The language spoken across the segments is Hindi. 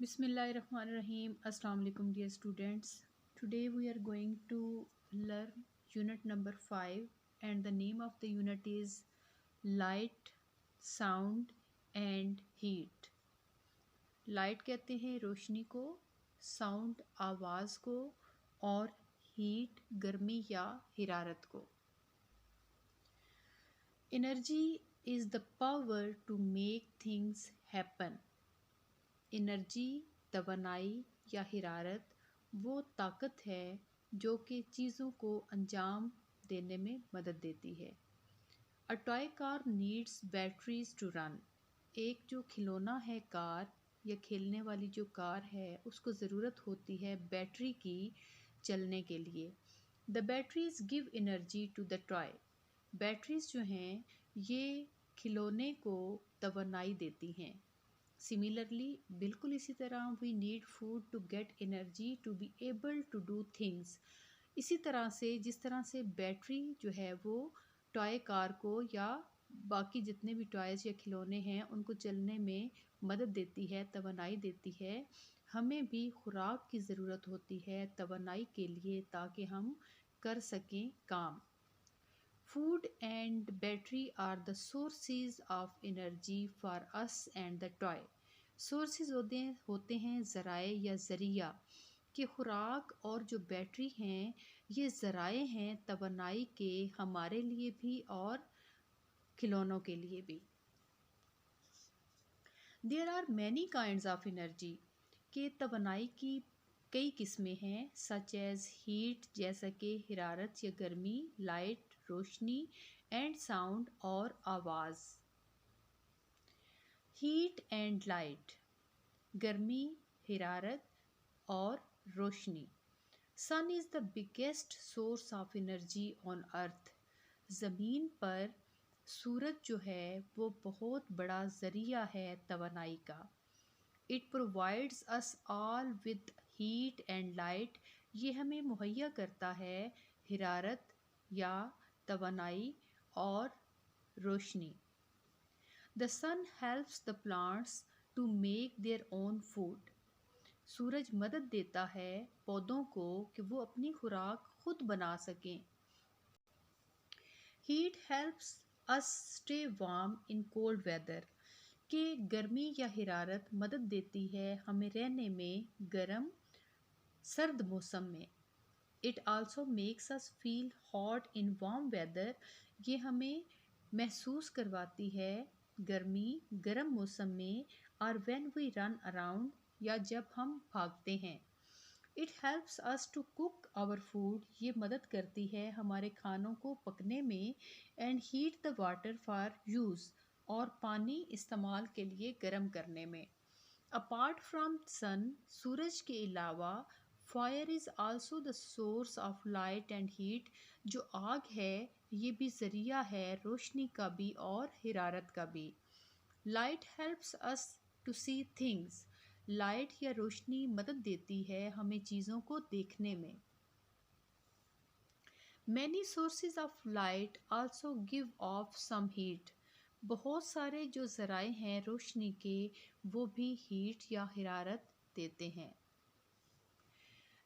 Bismillahirrahmanirrahim. Assalamu alaikum dear students. Today we are going to learn unit number 5 and the name of the unit is light, sound and heat. Light कहते हैं रोशनी को, साउंड आवाज़ को और हीट गर्मी या हिरारत को. Energy is the power to make things happen. Energy, तवानाई या हिरारत वो ताकत है जो कि चीज़ों को अंजाम देने में मदद देती है. A toy car needs batteries to run. एक जो खिलौना है कार या खेलने वाली जो कार है उसको ज़रूरत होती है बैटरी की चलने के लिए. The batteries give energy to the toy. Batteries जो हैं ये खिलौने को तवानाई देती हैं. सिमिलरली बिल्कुल इसी तरह we need food to get energy to be able to do things. इसी तरह से जिस तरह से बैटरी जो है वो टॉय कार को या बाकी जितने भी टॉयज़ या खिलौने हैं उनको चलने में मदद देती है, तवानाई देती है, हमें भी खुराक की ज़रूरत होती है तवानाई के लिए ताकि हम कर सकें काम. Food and battery are the sources of energy for us and the toy. Sources होते हैं ज़राए या ज़रिया कि खुराक और जो बैटरी हैं ये ज़राए हैं तवानाई के हमारे लिए भी और खिलौनों के लिए भी. There are many kinds of energy कि तवानाई की कई किस्में हैं सच एज हीट जैसा कि हिरारत या गर्मी, लाइट रोशनी एंड साउंड और आवाज़. हीट एंड लाइट गर्मी, हिरारत और रोशनी. Sun is the biggest source of energy on earth. ज़मीन पर सूरज जो है वो बहुत बड़ा ज़रिया है तवानाई का. It provides us all with heat and light. ये हमें मुहैया करता है हिरारत या तवानाई और रोशनी. The sun helps the plants to make their own food. सूरज मदद देता है पौधों को कि वो अपनी खुराक खुद बना सकें. Heat helps us stay warm in cold weather. कि गर्मी या हिरारत मदद देती है हमें रहने में गर्म सर्द मौसम में. It also makes us feel hot in warm weather. ये हमें महसूस करवाती है गर्मी गर्म मौसम में और व्हेन वी रन अराउंड या जब हम भागते हैं. It helps us to cook our food. ये मदद करती है हमारे खानों को पकने में. And heat the water for use और पानी इस्तेमाल के लिए गर्म करने में. अपार्ट फ्रॉम सन सूरज के अलावा fire is also the source of light and heat. जो आग है ये भी ज़रिया है रोशनी का भी और हिरारत का भी. Light helps us to see things. Light या रोशनी मदद देती है हमें चीज़ों को देखने में. Many sources of light also give off some heat. बहुत सारे जो ज़राए हैं रोशनी के वो भी हीट या हिरारत देते हैं.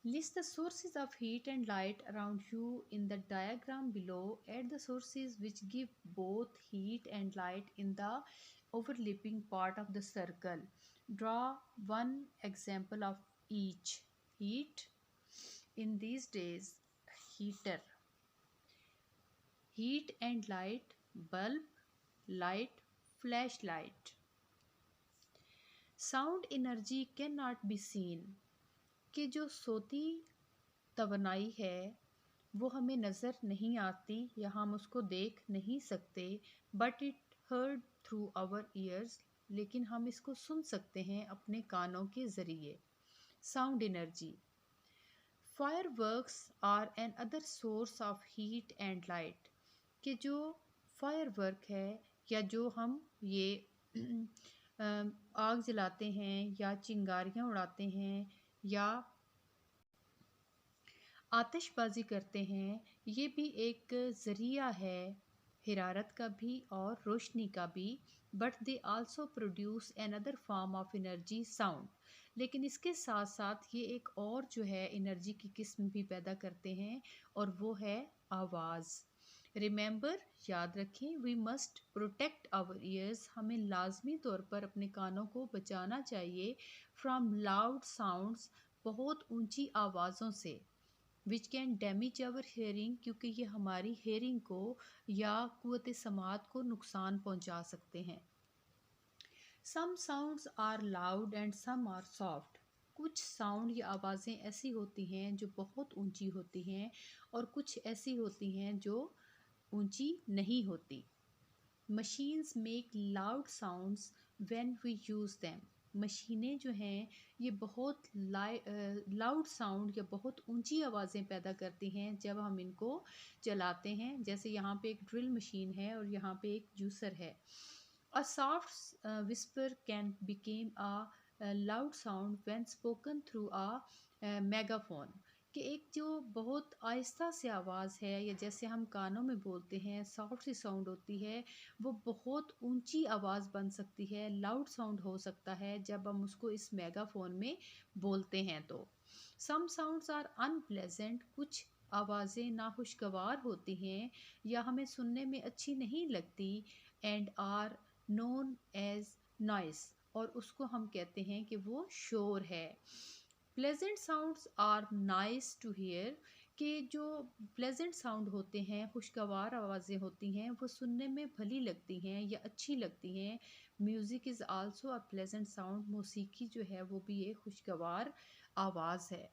List the sources of heat and light around you in the diagram below. Add the sources which give both heat and light in the overlapping part of the circle. Draw one example of each. Heat, in these days, heater. Heat and light, bulb, light, flashlight. Sound energy cannot be seen. कि जो सोती तवानाई है वो हमें नज़र नहीं आती या हम उसको देख नहीं सकते. But it heard through our ears. लेकिन हम इसको सुन सकते हैं अपने कानों के ज़रिए. Sound energy. Fireworks are another source of heat and light. कि जो फायर वर्क है या जो हम ये आग जलाते हैं या चिंगारियाँ उड़ाते हैं या आतिशबाजी करते हैं ये भी एक ज़रिया है हिरारत का भी और रोशनी का भी. But they also produce another form of energy sound. लेकिन इसके साथ साथ ये एक और जो है एनर्जी की किस्म भी पैदा करते हैं, और वो है आवाज़। रिमेंबर, याद रखें, we must protect our ears, हमें लाजमी तौर पर अपने कानों को बचाना चाहिए फ्रॉम लाउड साउंड्स, बहुत ऊंची आवाज़ों से, which can damage our hearing, क्योंकि ये हमारी हेयरिंग को या कुव्वत समात को नुकसान पहुंचा सकते हैं। Some sounds are loud and some are soft. कुछ साउंड या आवाज़ें ऐसी होती हैं जो बहुत ऊंची होती हैं, और कुछ ऐसी होती हैं जो ऊंची नहीं होती। Machines make loud sounds when we use them. मशीनें जो हैं ये बहुत लाउड साउंड या बहुत ऊंची आवाज़ें पैदा करती हैं जब हम इनको चलाते हैं। जैसे यहाँ पे एक ड्रिल मशीन है और यहाँ पे एक जूसर है। A soft whisper can became a loud sound when spoken through a megaphone. कि एक जो बहुत आहिस्ता सी आवाज़ है या जैसे हम कानों में बोलते हैं सॉफ्ट सी साउंड होती है, वो बहुत ऊंची आवाज़ बन सकती है, लाउड साउंड हो सकता है जब हम उसको इस मेगाफोन में बोलते हैं। तो सम साउंड्स आर अनप्लेजेंट। कुछ आवाज़ें नाखुशगवार होती हैं या हमें सुनने में अच्छी नहीं लगती, and are known as noise, और उसको हम कहते हैं कि वो शोर है। Pleasant sounds are nice to hear. के जो प्लेजेंट साउंड होते हैं, खुशगवार आवाज़ें होती हैं, वो सुनने में भली लगती हैं या अच्छी लगती हैं। Music is also a pleasant sound. मौसीकी जो है वो भी एक खुशगवार आवाज़ है।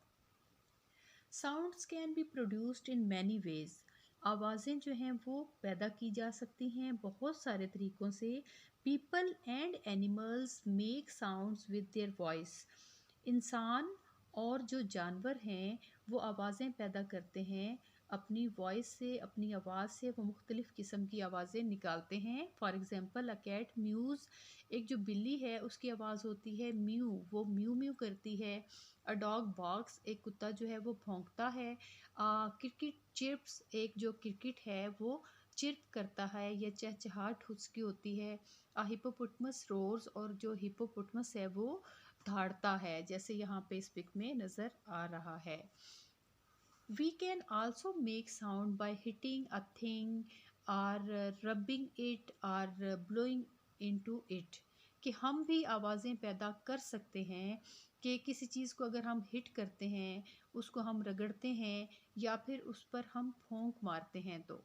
Sounds can be produced in many ways. आवाज़ें जो हैं वो पैदा की जा सकती हैं बहुत सारे तरीक़ों से। People and animals make sounds with their voice. इंसान और जो जानवर हैं वो आवाज़ें पैदा करते हैं अपनी वॉइस से, अपनी आवाज़ से वो मुख्तलिफ़ किस्म की आवाज़ें निकालते हैं। For example, a cat mews. एक जो बिल्ली है उसकी आवाज़ होती है म्यू, वो म्यू म्यू करती है। अ डॉग बॉक्स, एक कुत्ता जो है वो भौंकता है। क्रिकेट चिर्प्स, एक जो क्रिकेट है वो चिर्प करता है या चहचहाट उसकी होती है। हिप्पोपोटामस रोर्स, और जो हिप्पोपोटामस है वो धाड़ता है, जैसे यहाँ पे इस पिक में नज़र आ रहा है। We can also make sound by hitting a thing or rubbing it or blowing into it. कि हम भी आवाज़ें पैदा कर सकते हैं कि किसी चीज़ को अगर हम हिट करते हैं, उसको हम रगड़ते हैं या फिर उस पर हम फूंक मारते हैं। तो